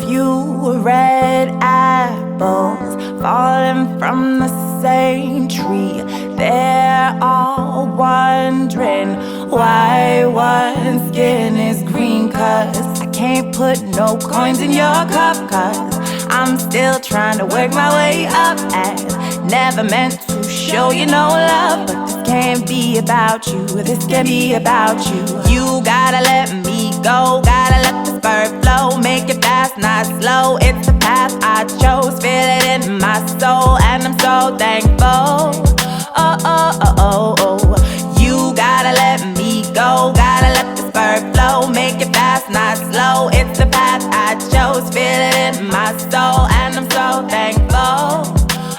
few red apples falling from the same tree. They're all wondering why one skin is green. Cause I can't put no coins in your cup. Cause I'm still trying to work my way up. And never meant to show you no love. But this can't be about you, this can't be about you. You gotta let me go, gotta let this bird flow. Make it fast, not slow, it's the path I chose. Feel it in my soul, and I'm so thankful. Oh, oh, oh, oh, oh. You gotta let me go, gotta let this bird flow. Make it fast, not slow, it's the path I chose. Feel it in my soul, and I'm so thankful.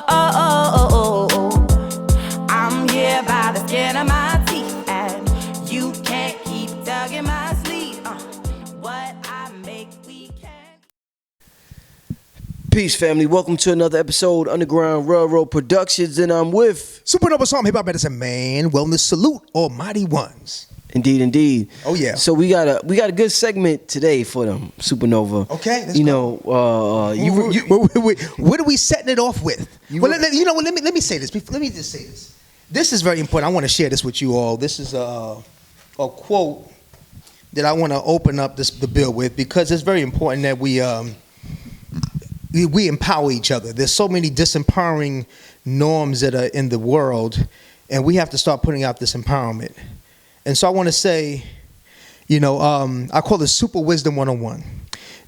Oh, oh, oh, oh, oh. I'm here by the skin of my teeth, and you can't keep tugging my sleeve. What I make, we can't. Peace, family. Welcome to another episode, Underground Railroad Productions, and I'm with SupaNova Slom, hip hop medicine man, wellness salute, almighty ones. Indeed, indeed. Oh yeah. So we got a good segment today for them, SupaNova. Okay. Let's you go. know, what are we setting it off with? Let me say this. Let me just say this. This is very important. I want to share this with you all. This is a quote that I want to open up the bill with, because it's very important that we empower each other. There's so many disempowering norms that are in the world, and we have to start putting out this empowerment. And so I want to say, I call it Super Wisdom 101.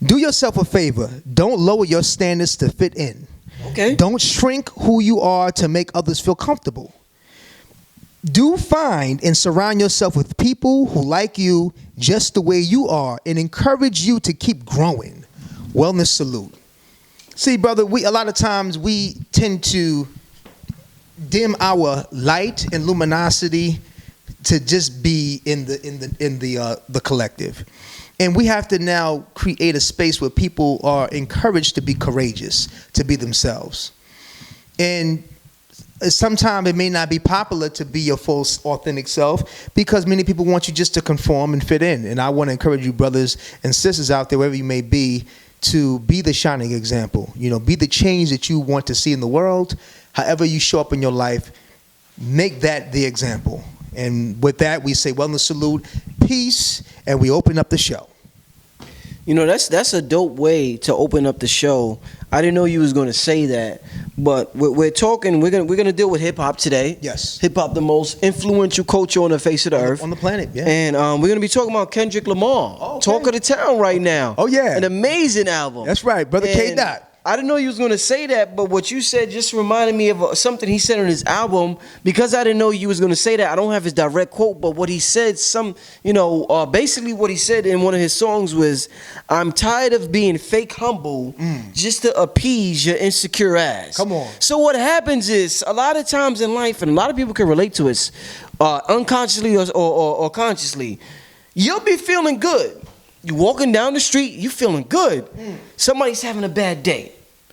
Do yourself a favor. Don't lower your standards to fit in. Okay. Don't shrink who you are to make others feel comfortable. Do find and surround yourself with people who like you just the way you are and encourage you to keep growing. Wellness salute. See, brother, a lot of times we tend to dim our light and luminosity to just be in the collective. And we have to now create a space where people are encouraged to be courageous, to be themselves. And sometimes it may not be popular to be your full authentic self, because many people want you just to conform and fit in. And I want to encourage you, brothers and sisters out there, wherever you may be, to be the shining example. Be the change that you want to see in the world. However you show up in your life, make that the example. And with that, we say wellness salute, peace, and we open up the show. That's a dope way to open up the show. I didn't know you was going to say that, but we're talking. We're gonna deal with hip hop today. Yes, hip hop, the most influential culture on the face of the earth, on the planet. Yeah, and we're gonna be talking about Kendrick Lamar, Talk of the Town right now. Oh yeah, an amazing album. That's right, brother K. Dot. I didn't know you was going to say that, but what you said just reminded me of something he said on his album. Because I didn't know you was going to say that, I don't have his direct quote, but what he said, basically what he said in one of his songs was, "I'm tired of being fake humble just to appease your insecure ass." Come on. So what happens is, a lot of times in life, and a lot of people can relate to us, unconsciously or consciously, you'll be feeling good. You walking down the street, you feeling good. Somebody's having a bad day.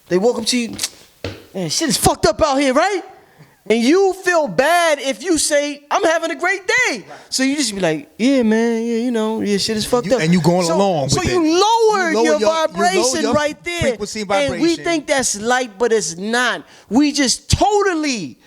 They walk up to you, man, shit is fucked up out here, right? And you feel bad if you say, I'm having a great day. Right. So you just be like, yeah, man, yeah, shit is fucked up. And you going along with it. So you lower your vibration your right there. Frequency vibration. And we think that's light, but it's not. We just totally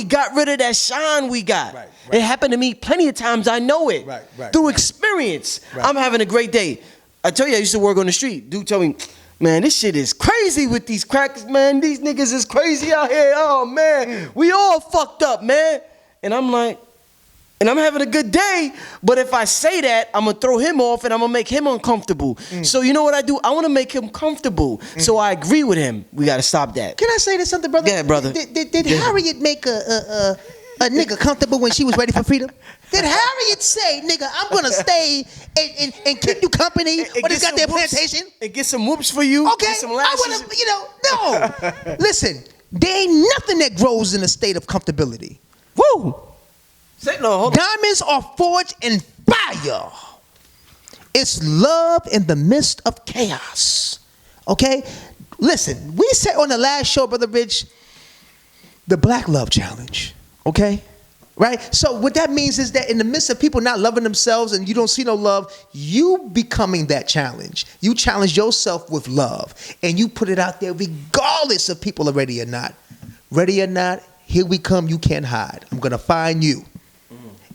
got rid of that shine we got. Right. It happened to me plenty of times. I know it. Right. Through experience. Right. I'm having a great day. I tell you, I used to work on the street. Dude tell me, man, this shit is crazy with these crackers, man. These niggas is crazy out here. Oh, man. We all fucked up, man. And I'm like, and I'm having a good day, but if I say that, I'm going to throw him off and I'm going to make him uncomfortable. So you know what I do? I want to make him comfortable. So I agree with him. We got to stop that. Can I say this something, brother? Yeah, brother. Did Harriet make a nigga comfortable when she was ready for freedom? Did Harriet say, nigga, I'm going to stay and keep you company on this goddamn plantation? And get some whoops for you. Okay. Get some lashes. No. Listen, there ain't nothing that grows in a state of comfortability. Woo. Diamonds are forged in fire. It's love in the midst of chaos. Okay? Listen, we said on the last show, Brother Rich, the Black Love Challenge. Okay? Right? So what that means is that in the midst of people not loving themselves and you don't see no love, you becoming that challenge. You challenge yourself with love and you put it out there regardless if people are ready or not. Ready or not, here we come, you can't hide. I'm going to find you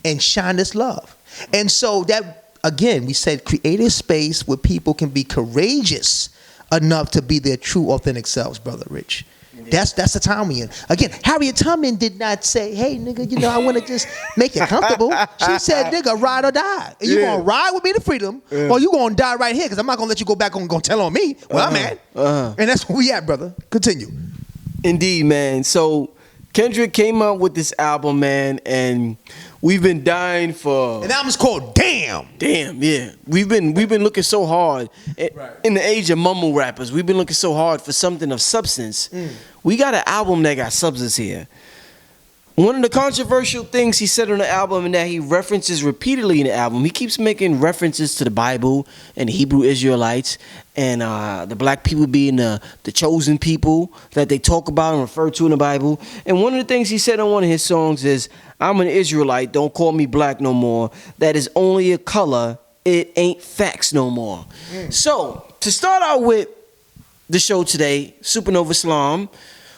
and shine this love. And so that, again, we said create a space where people can be courageous enough to be their true, authentic selves, Brother Rich. That's the time we in. Again, Harriet Tubman did not say, hey, nigga, I want to just make you comfortable. She said, nigga, ride or die. And you going to ride with me to freedom, or you going to die right here, because I'm not going to let you go back and go tell on me where I'm at. And that's where we at, brother. Continue. Indeed, man. So Kendrick came out with this album, man, and we've been dying for. And the album's called Damn. Damn, yeah. We've been looking so hard in the age of mumble rappers. We've been looking so hard for something of substance. We got an album that got substance here. One of the controversial things he said on the album, and that he references repeatedly in the album, he keeps making references to the Bible and the Hebrew Israelites and the black people being the chosen people that they talk about and refer to in the Bible. And one of the things he said on one of his songs is, I'm an Israelite, don't call me black no more. That is only a color, it ain't facts no more. So, to start out with the show today, SupaNova Slom,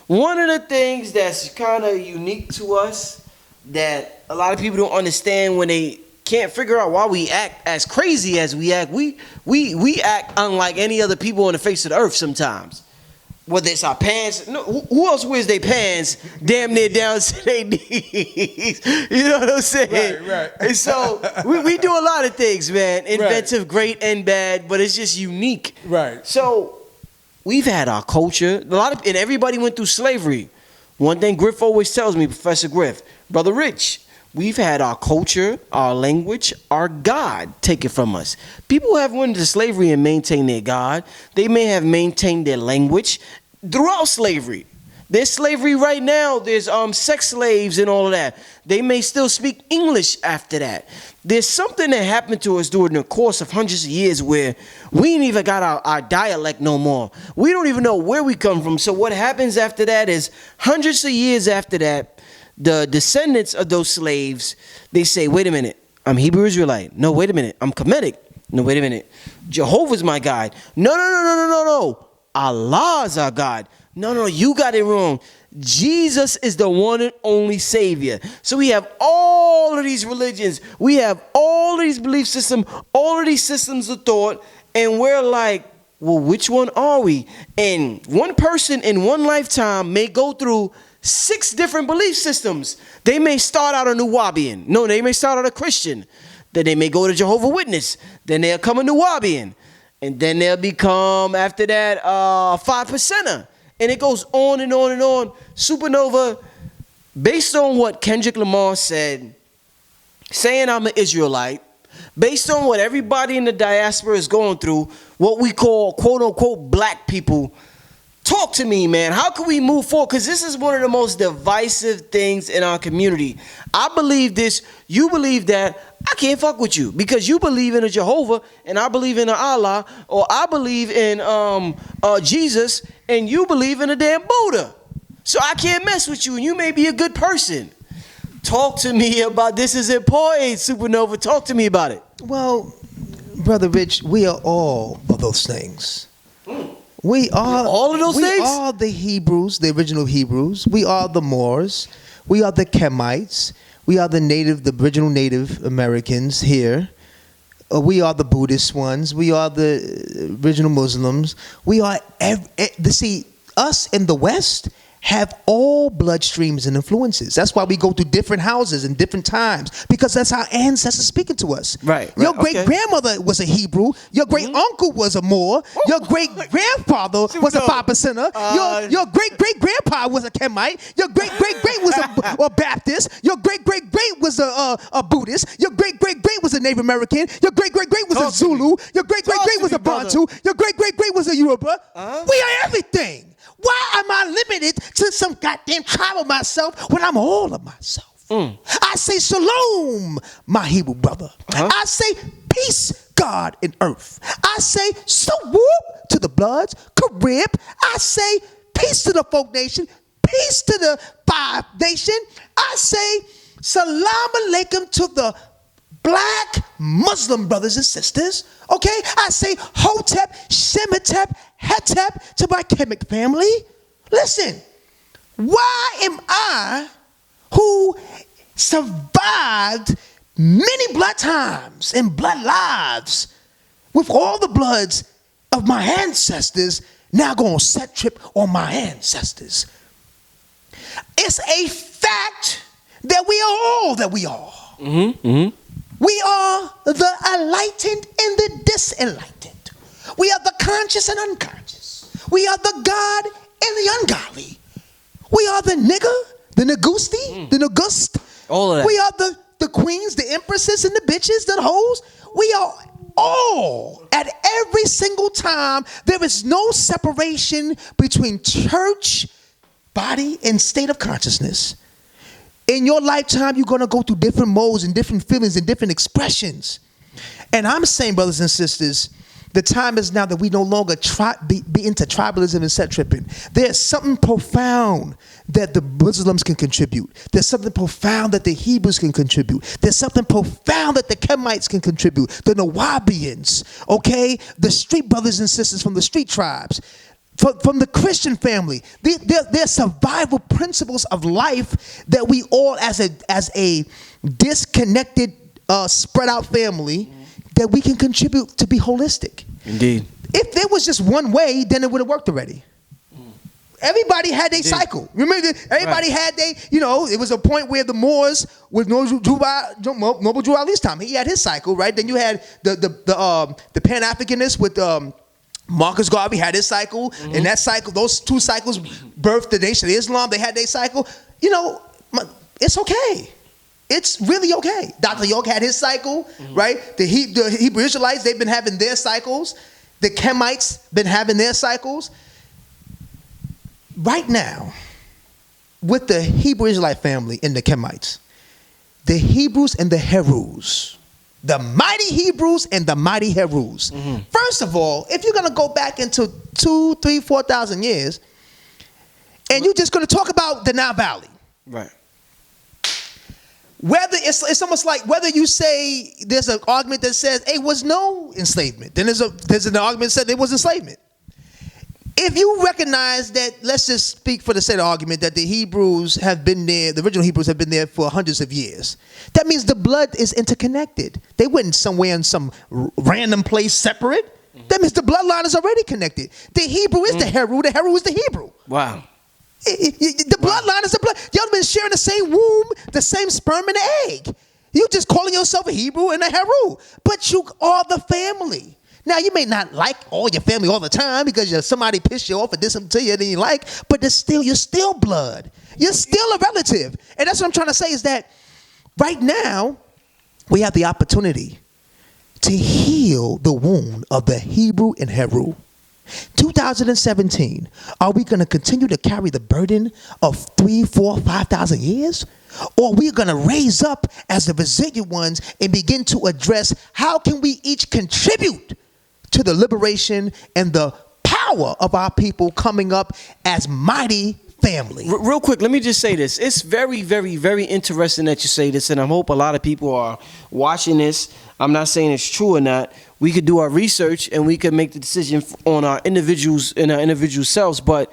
one of the things that's kind of unique to us that a lot of people don't understand when they can't figure out why we act as crazy as we act, we act unlike any other people on the face of the earth sometimes. Whether it's our pants, no, who else wears their pants damn near down to their knees? You know what I'm saying? Right. And so we do a lot of things, man. Inventive, great and bad, but it's just unique. Right. So we've had our culture. And everybody went through slavery. One thing Griff always tells me, Professor Griff, Brother Rich, we've had our culture, our language, our God taken from us. People have went into slavery and maintained their God. They may have maintained their language throughout slavery. There's slavery right now. There's sex slaves and all of that. They may still speak English after that. There's something that happened to us during the course of hundreds of years where we ain't even got our dialect no more. We don't even know where we come from. So what happens after that is hundreds of years after that, the descendants of those slaves, they say, wait a minute, I'm Hebrew Israelite. No, wait a minute, I'm Kemetic. No, wait a minute, Jehovah's my God. No. Allah's our God. No, you got it wrong. Jesus is the one and only Savior. So we have all of these religions. We have all of these belief systems, all of these systems of thought, and we're like, well, which one are we? And one person in one lifetime may go through 6 different belief systems. They may start out a Nuwabian. No, they may start out a Christian. Then they may go to Jehovah's Witness. Then they'll come a Nuwabian. And then they'll become, after that, 5%er. And it goes on and on and on. SupaNova, based on what Kendrick Lamar said, saying I'm an Israelite, based on what everybody in the diaspora is going through, what we call, quote unquote, black people, talk to me, man. How can we move forward? Because this is one of the most divisive things in our community. I believe this, you believe that. I can't fuck with you because you believe in a Jehovah and I believe in an Allah, or I believe in Jesus and you believe in a damn Buddha. So I can't mess with you and you may be a good person. Talk to me about this. Is important, SupaNova. Talk to me about it. Well, Brother Rich, we are all of those things. We are all of those things? We are the Hebrews, the original Hebrews. We are the Moors. We are the Kemites. We are the original Native Americans here. We are the Buddhist ones. We are the original Muslims. We are, us in the West have all bloodstreams and influences. That's why we go through different houses in different times, because that's our ancestors speaking to us. Right. Your great-grandmother was a Hebrew. Your great-uncle was a Moor. Your great-grandfather was a 5%er. Your great-great-grandpa was a Kemite. Your great-great-great was a Baptist. Your great-great-great was a Buddhist. Your great-great-great was a Native American. Your great-great-great was a Zulu. Your great-great-great was a Bantu. Your great-great-great was a Yoruba. We are everything. Why am I limited to some goddamn tribe of myself when I'm all of myself? I say shalom, my Hebrew brother. I say peace, God and earth. I say swoop to the Bloods, Carib. I say peace to the folk nation, peace to the 5 Nation. I say Salam alaikum to the black Muslim brothers and sisters. Okay? I say Hotep, Shemetep, Hetep to my Kemet family. Listen, why am I, who survived many blood times and blood lives with all the bloods of my ancestors, now going to set trip on my ancestors? It's a fact that we are all that we are. We are the enlightened and the disenlightened. We are the conscious and unconscious. We are the God and the ungodly. We are the nigger, the nagusti, the nagust. All of that. We are the queens, the empresses, and the bitches, the hoes. We are all, at every single time, there is no separation between church, body, and state of consciousness. In your lifetime, you're going to go through different modes and different feelings and different expressions. And I'm saying, brothers and sisters, the time is now that we no longer be into tribalism and set tripping. There's something profound that the Muslims can contribute. There's something profound that the Hebrews can contribute. There's something profound that the Kemites can contribute. The Nawabians, okay? The street brothers and sisters from the street tribes. From the Christian family, there's survival principles of life that we all, as a disconnected, spread out family, that we can contribute to be holistic. Indeed. If there was just one way, then it would have worked already. Everybody had their cycle. Remember, everybody had it was a point where the Moors with Noble Drew Ali's time, he had his cycle, right? Then you had the Pan-Africanists with Marcus Garvey had his cycle, and that cycle, those two cycles birthed the Nation of Islam. They had their cycle. It's okay. It's really okay. Dr. York had his cycle, right? The Hebrew Israelites, they've been having their cycles. The Kemites been having their cycles. Right now, with the Hebrew Israelite family and the Kemites, the Hebrews and the Herus, the mighty Hebrews and the mighty Herus. First of all, if you're going to go back into 2,000, 3,000, 4,000 years, and you're just going to talk about the Nile Valley. Right. Whether it's almost like whether you say there's an argument that says, hey, was no enslavement. Then there's an argument that said there was enslavement. If you recognize that, let's just speak for the sake of argument, that the Hebrews have been there, the original Hebrews have been there for hundreds of years. That means the blood is interconnected. They weren't somewhere in some random place separate. That means the bloodline is already connected. The Hebrew is the Heru is the Hebrew. Wow. The bloodline is the blood. Y'all been sharing the same womb, the same sperm and egg. You just calling yourself a Hebrew and a Heru, but you are the family. Now, you may not like all your family all the time because somebody pissed you off or did something to you that you like, but you're still blood. You're still a relative. And that's what I'm trying to say is that right now, we have the opportunity to heal the wound of the Hebrew and Heru. 2017, are we going to continue to carry the burden of 3,000, 4,000, 5,000 years? Or are we going to raise up as the resilient ones and begin to address how can we each contribute to the liberation and the power of our people coming up as mighty family? Real quick, let me just say this. It's very, very, very interesting that you say this, and I hope a lot of people are watching this. I'm not saying it's true or not. We could do our research and we could make the decision on our individuals and our individual selves. But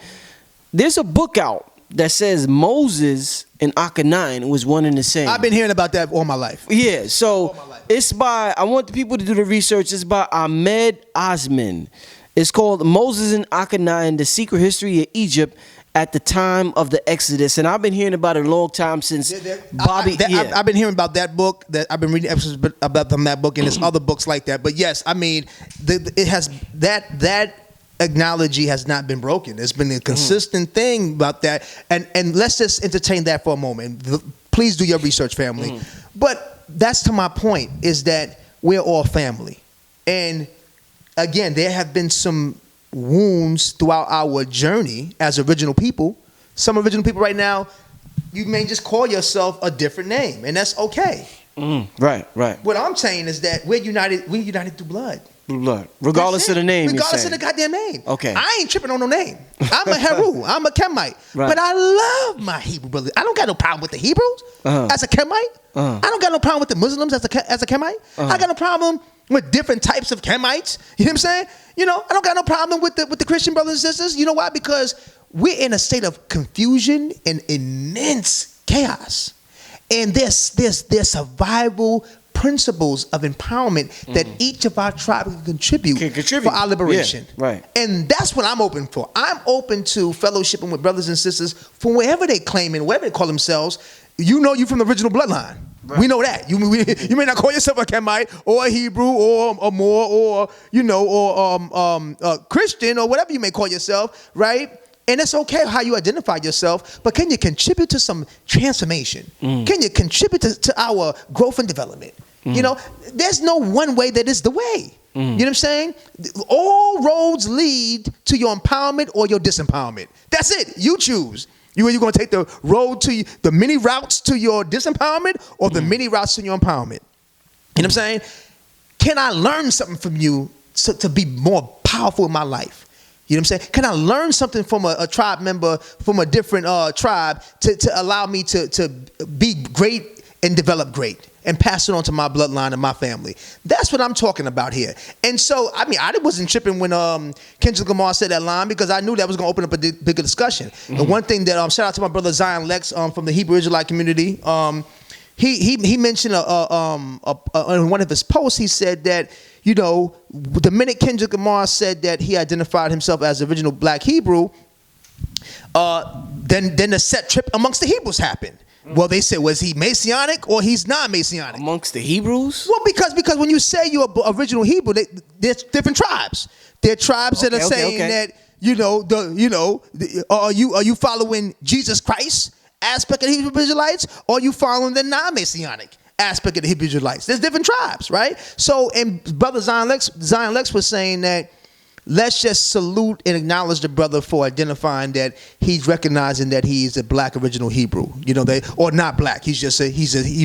there's a book out that says Moses and Akhenaten was one and the same. I've been hearing about that all my life. Yeah, so it's by, I want the people to do the research. It's by Ahmed Osman. It's called Moses and Akhenaten, The Secret History of Egypt at the Time of the Exodus. And I've been hearing about it a long time since Bobby. I've been hearing about that book. That I've been reading episodes about from that book, and there's other books like that. But yes, I mean, it has that analogy has not been broken. There's been a consistent thing about that. And let's just entertain that for a moment. Please do your research, family. But that's to my point, is that we're all family. And again, there have been some wounds throughout our journey as original people. Some original people right now, you may just call yourself a different name, and that's okay. Right. What I'm saying is that we're united through blood. Blood. Regardless of the name. Regardless of the goddamn name. Okay. I ain't tripping on no name. I'm a Heru. I'm a Kemite. Right. But I love my Hebrew brothers. I don't got no problem with the Hebrews as a Kemite. I don't got no problem with the Muslims as a Kemite. I got no problem with different types of Kemites. You know what I'm saying? You know, I don't got no problem with the Christian brothers and sisters. You know why? Because we're in a state of confusion and immense chaos. And there's survival principles of empowerment that each of our tribes can contribute for our liberation. Yeah, right. And that's what I'm open for. I'm open to fellowshipping with brothers and sisters from wherever they claim and wherever they call themselves. You know you from the original bloodline. Right. We know that. You may not call yourself a Kemite or a Hebrew or a Moor or, you know, or a Christian or whatever you may call yourself, right? And it's okay how you identify yourself, but can you contribute to some transformation? Can you contribute to our growth and development? You know, there's no one way that is the way. You know what I'm saying? All roads lead to your empowerment or your disempowerment. That's it. You choose. You're going to take the road to the many routes to your disempowerment or the many routes to your empowerment. You know what I'm saying? Can I learn something from you to be more powerful in my life? You know what I'm saying? Can I learn something from a tribe member from a different tribe to allow me to be great and develop great and pass it on to my bloodline and my family? That's what I'm talking about here. And so, I mean, I wasn't tripping when Kendrick Lamar said that line because I knew that was going to open up a bigger discussion. And one thing that, shout out to my brother Zion Lex from the Hebrew Israelite community. He mentioned in one of his posts, he said that, you know, the minute Kendrick Lamar said that he identified himself as the original black Hebrew, then the set trip amongst the Hebrews happened. Well, they said, was he Messianic or he's not Messianic? Amongst the Hebrews? Well, because when you say you're original Hebrew, there's different tribes. There are tribes that are saying that, are you following Jesus Christ aspect of the Hebrew Israelites, or are you following the non-Messianic aspect of the Hebrew Israelites? There's different tribes, right? So, and brother Zion Lex was saying that let's just salute and acknowledge the brother for identifying that he's recognizing that he's a black original Hebrew. You know, or not black. He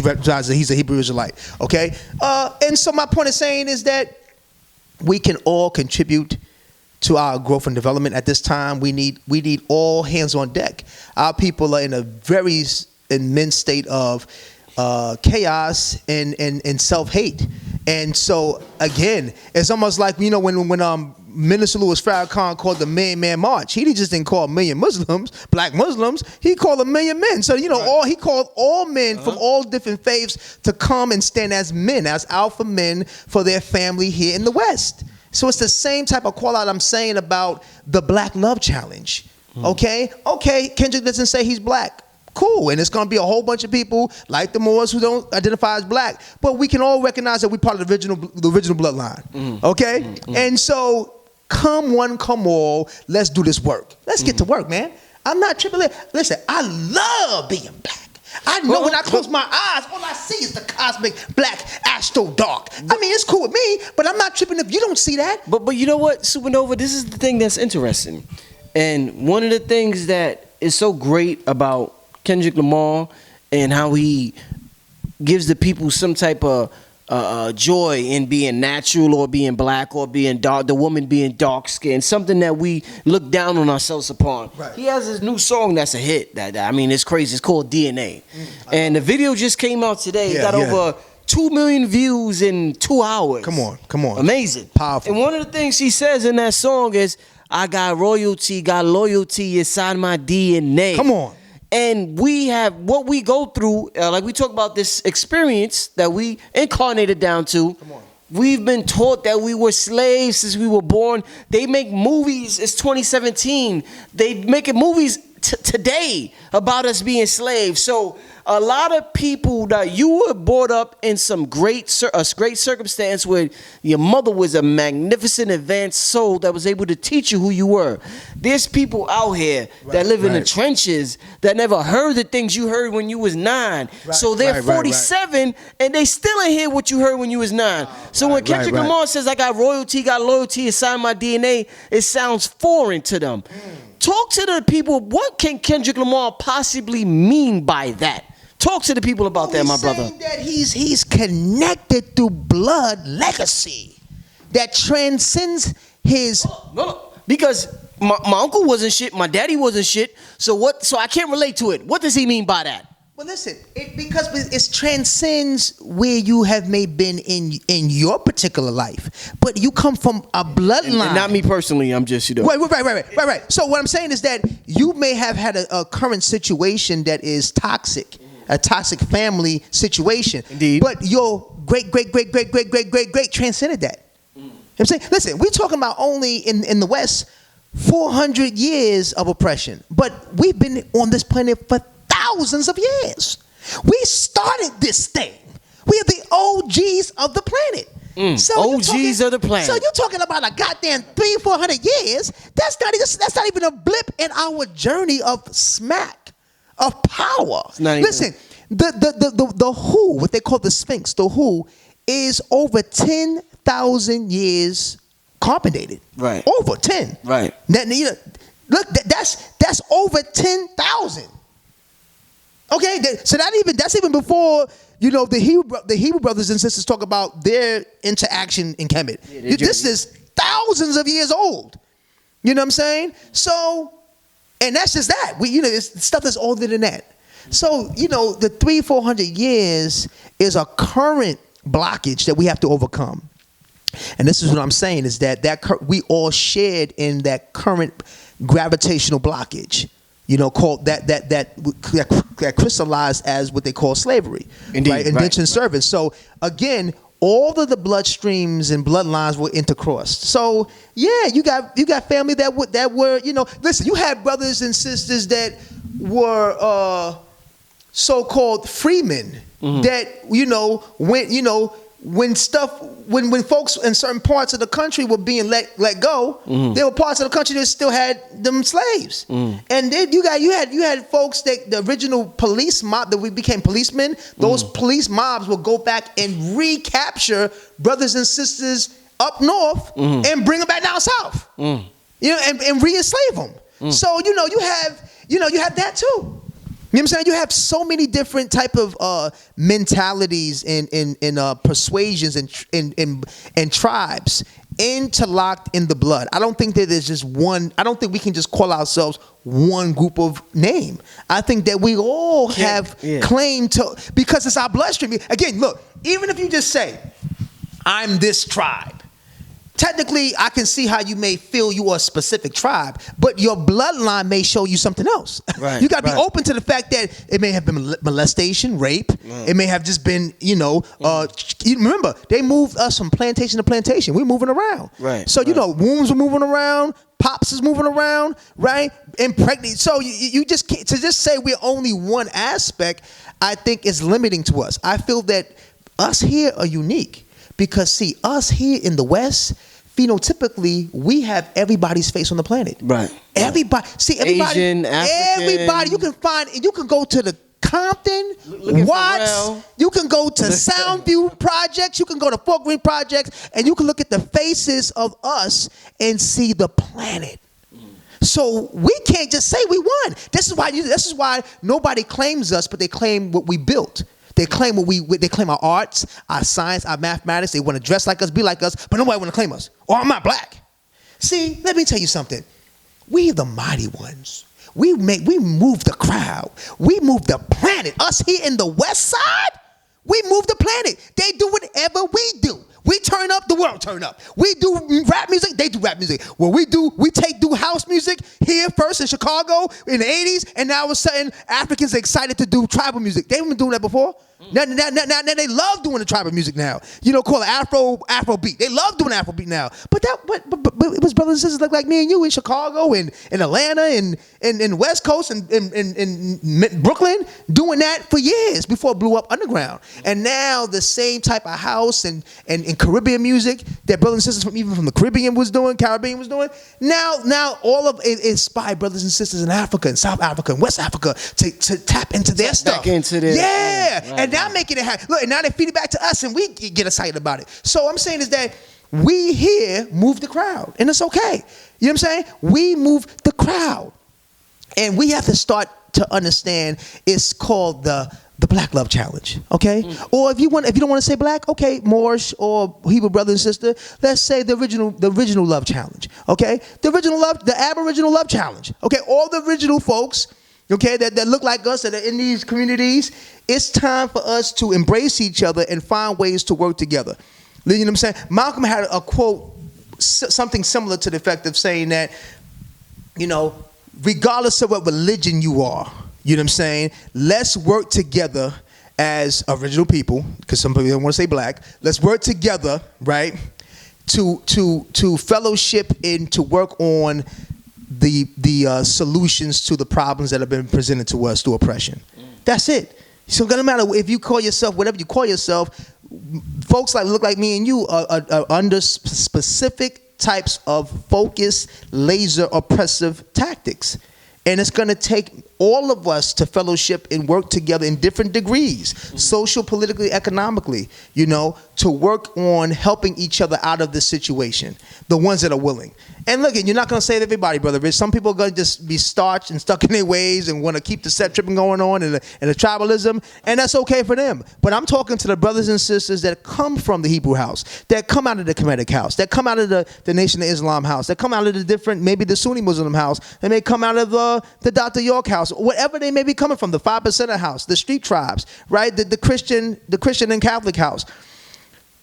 recognizes that he's a Hebrew Israelite. Okay, and so my point of saying is that we can all contribute to our growth and development at this time. We need all hands on deck. Our people are in a very immense state of chaos and self-hate. And so again, it's almost like, you know, when Minister Louis Farrakhan called the Million Man March, he just didn't call a million Muslims, black Muslims, he called a million men. So, you know, he called all men from all different faiths to come and stand as men, as alpha men for their family here in the West. So it's the same type of call out I'm saying about the Black Love Challenge. Okay, Kendrick doesn't say he's black. Cool, and it's going to be a whole bunch of people like the Moors who don't identify as black, but we can all recognize that we're part of the original bloodline. Okay, and so come one, come all, let's do this work. Let's get to work, man. I'm not tripping. Listen, I love being black. I know when I close my eyes, all I see is the cosmic black astro dark. I mean, it's cool with me, but I'm not tripping if you don't see that. But you know what, SupaNova, this is the thing that's interesting. And one of the things that is so great about Kendrick Lamar and how he gives the people some type of joy in being natural or being black or being dark, the woman being dark skinned, something that we look down on ourselves upon. Right. He has his new song that's a hit. I mean, it's crazy. It's called DNA. And the video just came out today. It got over 2 million views in 2 hours. Come on. Amazing. Powerful. And one of the things he says in that song is, I got royalty, got loyalty inside my DNA. Come on. And we have what we go through, like we talk about this experience that we incarnated down to. Come on. We've been taught that we were slaves since we were born. They make movies, it's 2017. They making movies today about us being slaves. So a lot of people that you were brought up in some great circumstance where your mother was a magnificent advanced soul that was able to teach you who you were. There's people out here that live in the trenches that never heard the things you heard when you was 9. So they're 47 and they still ain't hear what you heard when you was 9. So when Kendrick Lamar says, I got royalty, got loyalty inside my DNA, it sounds foreign to them. Talk to the people. What can Kendrick Lamar possibly mean by that? Talk to the people about that, my brother. He's saying that he's connected through blood legacy. that transcends his. No, because my uncle wasn't shit, my daddy wasn't shit. So I can't relate to it. What does he mean by that? Well, listen, because it transcends where you have may been in your particular life, but you come from a bloodline. And not me personally. I'm just Right. So what I'm saying is that you may have had a current situation that is toxic, a toxic family situation. Indeed. But your great transcended that. You know what I'm saying, listen, we're talking about only in the West 400 years of oppression, but we've been on this planet for thousands of years. We started this thing. We are the OGs of the planet. So OGs of the planet. So you're talking about a goddamn 300-400 years. That's not even a blip in our journey of smack, of power. Listen, the WHO, what they call the Sphinx, the WHO is over 10,000 years carbonated. Right. Over 10. Right. Now, look, that's over 10,000. Okay, so that's even before the Hebrew brothers and sisters talk about their interaction in Kemet. Yeah, this is thousands of years old. You know what I'm saying? So, and that's just that. It's stuff that's older than that. So the 300-400 years is a current blockage that we have to overcome. And this is what I'm saying is that we all shared in that current gravitational blockage. Called that crystallized as what they call slavery. Indeed, right? Indentured service. So again, all of the bloodstreams and bloodlines were intercrossed. So yeah, you got family that were listen, you had brothers and sisters that were so-called freemen that when folks in certain parts of the country were being let go, there were parts of the country that still had them slaves. And then you had folks that the original police mob that we became policemen, those police mobs would go back and recapture brothers and sisters up north and bring them back down south. And re-enslave them. So you have that too. You know what I'm saying? You have so many different type of mentalities and persuasions and tribes interlocked in the blood. I don't think that there's just one. I don't think we can just call ourselves one group of name. I think that we all have claim to, because it's our bloodstream. Again, look, even if you just say, I'm this tribe. Technically, I can see how you may feel you are a specific tribe, but your bloodline may show you something else. Right, you got to be open to the fact that it may have been molestation, rape. It may have just been, remember, they moved us from plantation to plantation. We're moving around. Right. So, wombs were moving around, pops is moving around, right? And pregnant. So you just can't, to just say we're only one aspect, I think is limiting to us. I feel that us here are unique. Because, see, us here in the West, phenotypically, we have everybody's face on the planet. Right. Everybody. See, everybody. Asian, African. Everybody. You can go to the Compton, Watts. You can go to Soundview projects. You can go to Fort Greene projects. And you can look at the faces of us and see the planet. So we can't just say we won. This is why nobody claims us, but they claim what we built. They claim they claim our arts, our science, our mathematics. They want to dress like us, be like us, but nobody want to claim us. Or I'm not black. See, let me tell you something. We are the mighty ones. We move the crowd. We move the planet. Us here in the West Side, we move the planet. They do whatever we do. We turn up, the world turn up. We do rap music, they do rap music. Well, we do house music here first in Chicago in the 80s, and now all of a sudden Africans are excited to do tribal music. They haven't been doing that before. Now they love doing the tribal music now. Call it Afro beat. They love doing Afro beat now. But it was brothers and sisters like me and you in Chicago and in Atlanta and in West Coast and in Brooklyn doing that for years before it blew up underground. And now the same type of house and Caribbean music that brothers and sisters from the Caribbean was doing. Now all of it inspired brothers and sisters in Africa and South Africa and West Africa to tap into their stuff. Back into their and now making it happen. Look, and now they feed it back to us, and we get excited about it. So I'm saying is that we here move the crowd, and it's okay. You know what I'm saying? We move the crowd, and we have to start to understand. It's called the the Black Love Challenge, okay? Or if you don't want to say black, okay, Moorish or Hebrew brother and sister, let's say the original Love Challenge, okay? The Aboriginal Love Challenge, okay? All the original folks, okay, that look like us, that are in these communities, it's time for us to embrace each other and find ways to work together. You know what I'm saying? Malcolm had a quote, something similar to the effect of saying that, you know, regardless of what religion you are, you know what I'm saying, let's work together as original people, because some people don't want to say black. Let's work together, right, to fellowship and to work on the solutions to the problems that have been presented to us through oppression. That's it. So it doesn't matter if you call yourself whatever you call yourself. Folks like look like me and you are under specific types of focused, laser oppressive tactics. And it's going to take all of us to fellowship and work together in different degrees, social, politically, economically, you know, to work on helping each other out of this situation, the ones that are willing. And look, you're not going to save everybody, Brother Rich. Some people are going to just be starched and stuck in their ways and want to keep the set tripping going on and the tribalism, and that's okay for them. But I'm talking to the brothers and sisters that come from the Hebrew house, that come out of the Kemetic house, that come out of the Nation of Islam house, that come out of the different, maybe the Sunni Muslim house, they may come out of the Dr. York house, whatever they may be coming from, the 5% house, the street tribes, right? The Christian and Catholic house.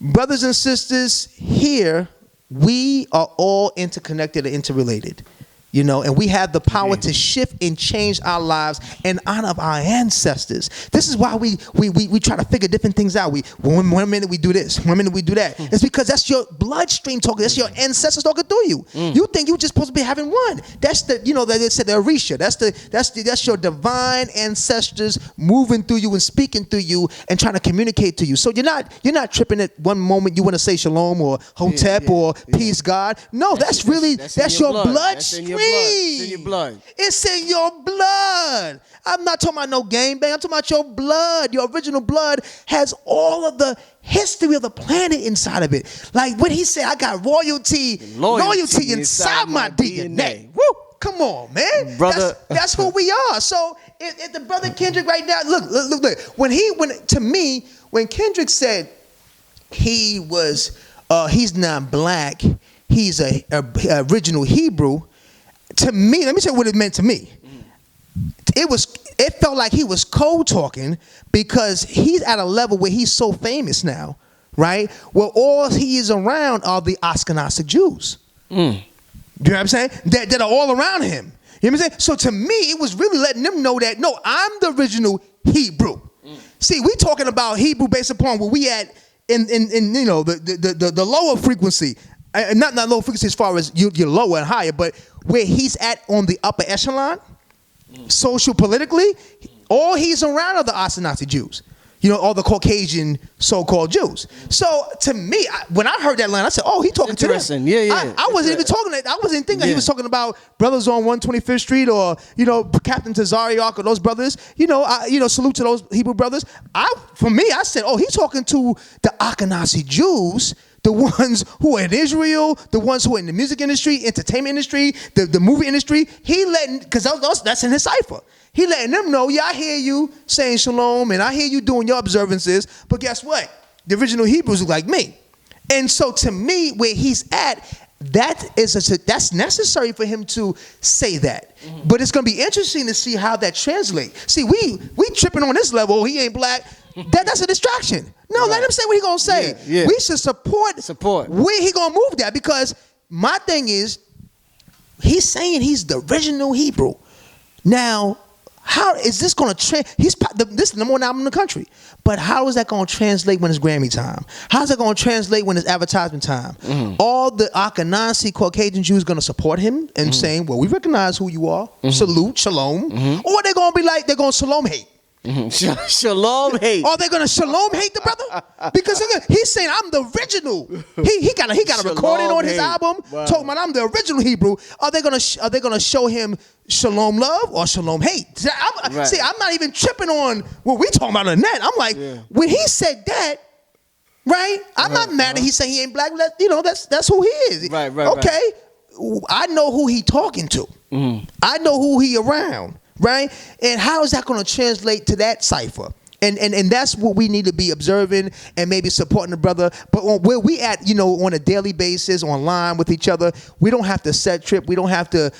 Brothers and sisters, here we are all interconnected and interrelated, you know, and we have the power to shift and change our lives in honor of our ancestors. This is why we try to figure different things out. One minute we do this, one minute we do that. It's because that's your bloodstream talking. That's your ancestors talking through you. You think you're just supposed to be having one. That's the, you know, they said the Orisha. That's your divine ancestors moving through you and speaking through you and trying to communicate to you. So you're not tripping at one moment you want to say shalom or hotep or peace God. No, that's your bloodstream. It's in your blood. It's in your blood. I'm not talking about no game bang. I'm talking about your blood. Your original blood has all of the history of the planet inside of it. Like when he said, I got royalty inside my DNA. Woo! Come on, man. Brother. That's who we are. So if the brother Kendrick right now, look. When Kendrick said he was, he's not black, he's a original Hebrew, to me, let me tell you what it meant to me. It felt like he was cold talking because he's at a level where he's so famous now, right? Well, all he is around are the Ashkenazi Jews. You know what I'm saying? That are all around him. You know what I'm saying? So to me, it was really letting them know that, no, I'm the original Hebrew. See, we talking about Hebrew based upon where we at in you know, the lower frequency. Not low frequency as far as you're lower and higher, but where he's at on the upper echelon, social, politically, all he's around are the Ashkenazi Jews, you know, all the Caucasian so-called Jews. So to me, when I heard that line, I said, "Oh, he talking to them." Interesting, yeah. I wasn't even talking that. I wasn't thinking he was talking about brothers on 125th Street or, you know, Captain Tazariak or those brothers. You know, salute to those Hebrew brothers. For me, I said, "Oh, he's talking to the Ashkenazi Jews." The ones who are in Israel, the ones who are in the music industry, entertainment industry, the movie industry. He letting, because that's in his cipher. He letting them know, yeah, I hear you saying shalom, and I hear you doing your observances, but guess what? The original Hebrews are like me. And so to me, where he's at, that's necessary for him to say that. But it's going to be interesting to see how that translates. See, we tripping on this level, he ain't black. That's a distraction. No, let him say what he gonna say. Yeah. We should support where he gonna move that, because my thing is, he's saying he's the original Hebrew. Now, how is this gonna this is the number one album in the country, but how is that gonna translate when it's Grammy time? How's that gonna translate when it's advertisement time? All the Ashkenazi Caucasian Jews gonna support him and saying, well, we recognize who you are, salute, shalom, or they're gonna be like, they're gonna shalom hate. Shalom hate. Are they gonna shalom hate the brother? Because he's saying I'm the original. He got a recording on his album talking about I'm the original Hebrew. Are they gonna show him shalom love or shalom hate? See, I'm not even tripping on what we talking about on the net. I'm like, when he said that, right? I'm not mad that he said he ain't black. You know, that's who he is. Right. Okay, I know who he talking to. I know who he around. Right? And how is that going to translate to that cipher? And that's what we need to be observing and maybe supporting the brother. But where we at, on a daily basis, online with each other, we don't have to set trip. We don't have to.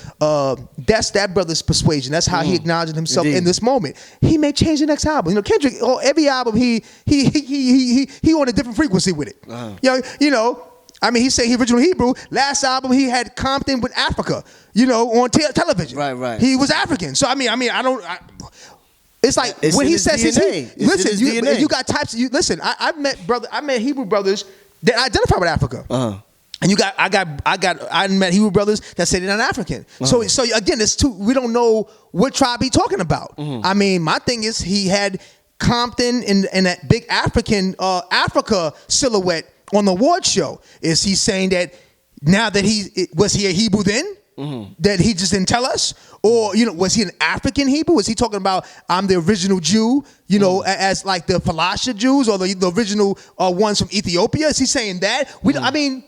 That's that brother's persuasion. That's how he acknowledged himself in this moment. He may change the next album. Kendrick, every album he on a different frequency with it. I mean, he said he original Hebrew. Last album he had Compton with Africa. On television. Right. He was African. So I mean, it's like it's when he says DNA. Listen, you got types. Listen, I met Hebrew brothers that identify with Africa. And I met Hebrew brothers that say they're not African. So again, it's two. We don't know what tribe he's talking about. I mean, my thing is he had Compton in that big Africa silhouette on the award show. Is he saying that now that was he a Hebrew then? That he just didn't tell us? Or, was he an African Hebrew? Was he talking about I'm the original Jew, as like the Falasha Jews or the original ones from Ethiopia? Is he saying that? I mean,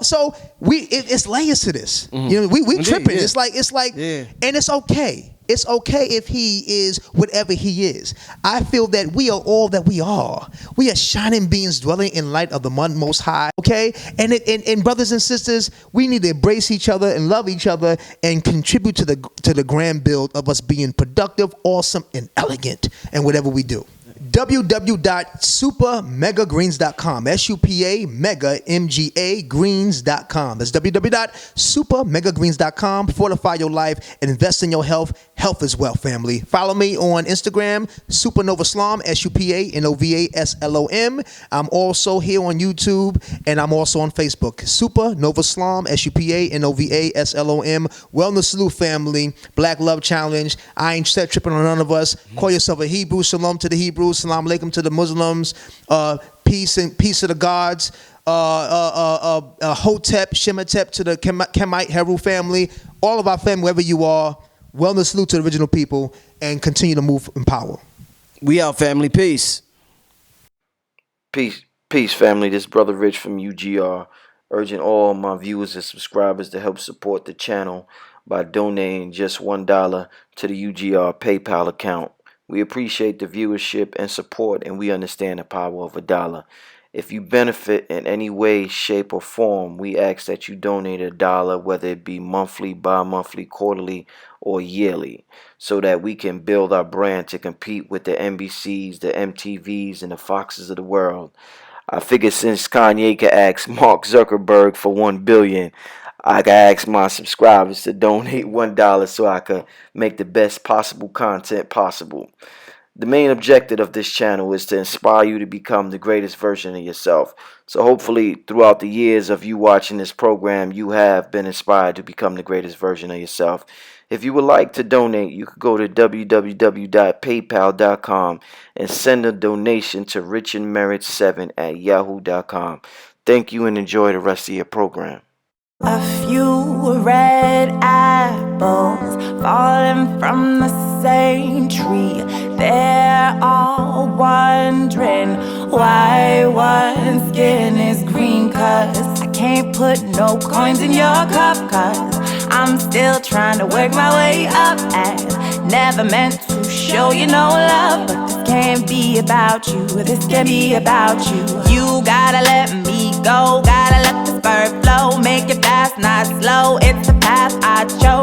so it's layers to this. We tripping. Yeah. It's like, and it's okay. It's okay if he is whatever he is. I feel that we are all that we are. We are shining beings dwelling in light of the Most High. Okay, and brothers and sisters, we need to embrace each other and love each other and contribute to the grand build of us being productive, awesome, and elegant in whatever we do. www.supamegagreens.com. SUPA mega MGA greens.com. That's www.supamegagreens.com. Fortify your life and invest in your health. Health is wealth, family. Follow me on Instagram, SupaNova Slom, SupaNovaSlom. I'm also here on YouTube and I'm also on Facebook. SupaNova Slom, SupaNovaSlom. Wellness Salute, family. Black Love Challenge. I ain't set tripping on none of us. Call yourself a Hebrew. Shalom to the Hebrews. Salam alaikum to the Muslims. Peace to the gods. Hotep, Shemetep to the Kemite Heru family. All of our family, wherever you are. Wellness salute to the original people and continue to move in power. We out, family. Peace. Peace, family. This brother Rich from UGR, urging all my viewers and subscribers to help support the channel by donating just $1 to the UGR PayPal account. We appreciate the viewership and support, and we understand the power of $1. If you benefit in any way, shape, or form, we ask that you donate $1, whether it be monthly, bi-monthly, quarterly, or yearly, so that we can build our brand to compete with the NBCs, the MTVs, and the Foxes of the world. I figure since Kanye could ask Mark Zuckerberg for $1 billion, I can ask my subscribers to donate $1 so I could make the best possible content possible. The main objective of this channel is to inspire you to become the greatest version of yourself. So hopefully throughout the years of you watching this program, you have been inspired to become the greatest version of yourself. If you would like to donate, you could go to www.paypal.com and send a donation to richandmerit7@yahoo.com. Thank you and enjoy the rest of your program. A few red apples falling from the same tree. They're all wondering why one skin is green. 'Cause I can't put no coins in your cup. 'Cause I'm still trying to work my way up. And never meant to show you no love. But this can't be about you. This can't be about you. You gotta let me go. Gotta let this bird flow. Make it fast, not slow. It's the path I chose.